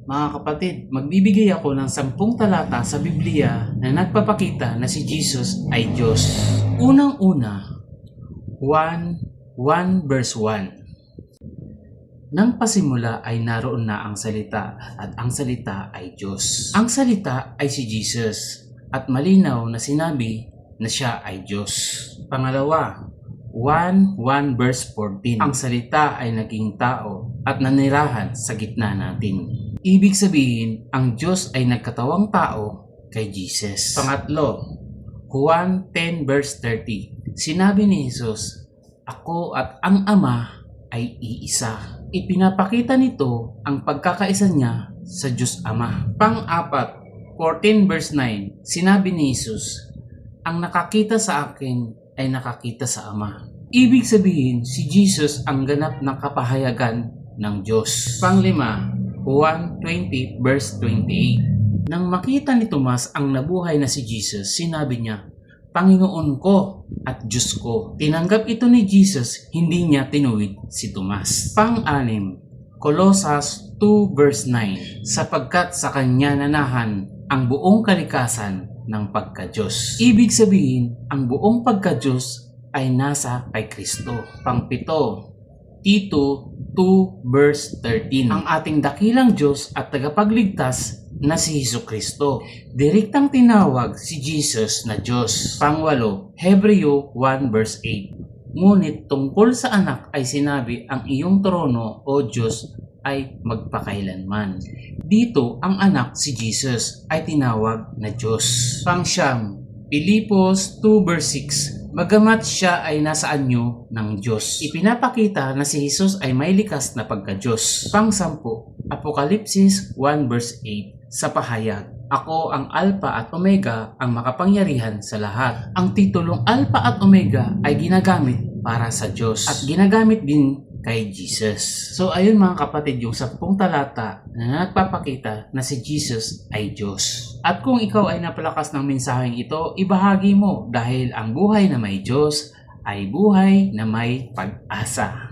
Mga kapatid, magbibigay ako ng 10 talata sa Biblia na nagpapakita na si Jesus ay Diyos. Unang-una, 1 verse 1. Nang pasimula ay naroon na ang salita at ang salita ay Diyos. Ang salita ay si Jesus at malinaw na sinabi na siya ay Diyos. Pangalawa, 1 verse 14. Ang salita ay naging tao at nanirahan sa gitna natin. Ibig sabihin, ang Diyos ay nagkatawang tao kay Jesus. Pangatlo, Juan 10 verse 30. Sinabi ni Jesus, "Ako at ang Ama ay iisa." Ipinapakita nito ang pagkakaisa niya sa Diyos Ama. Pang-apat, 14 verse 9. Sinabi ni Jesus, "Ang nakakita sa akin ay nakakita sa Ama." Ibig sabihin, si Jesus ang ganap na kapahayagan ng Diyos. Panglima, Juan 20 verse 28. Nang makita ni Tomas ang nabuhay na si Jesus, sinabi niya, "Panginoon ko at Diyos ko." Tinanggap ito ni Jesus, hindi niya tinuwid si Tomas. Pang-anim, Colossus 2 verse 9. Sapagkat sa kanya nanahan ang buong kalikasan ng pagka-Diyos. Ibig sabihin, ang buong pagka-Diyos ay nasa kay Kristo. Pang-pito, Tito 2 verse 13. Ang ating dakilang Diyos at tagapagligtas na si Jesucristo. Direktang tinawag si Jesus na Diyos. Pangwalo, Hebreo 1 verse 8. Ngunit tungkol sa anak ay sinabi, "Ang iyong trono, O Diyos, ay magpakailanman." Dito, ang anak, si Jesus, ay tinawag na Diyos. Pangsyam, Pilipos 2 verse 6. Bagamat siya ay nasa anyo ng Diyos, ipinapakita na si Jesus ay may likas na pagka-Diyos. Pang-10, Apokalipsis 1 verse 8. Sa pahayag, "Ako ang Alpha at Omega, ang makapangyarihan sa lahat." Ang titulong Alpha at Omega ay ginagamit para sa Diyos at ginagamit din kay Jesus. So ayun mga kapatid, yung 10 talata na nagpapakita na si Jesus ay Diyos. At kung ikaw ay napalakas ng mensaheng ito, ibahagi mo dahil ang buhay na may Diyos ay buhay na may pag-asa.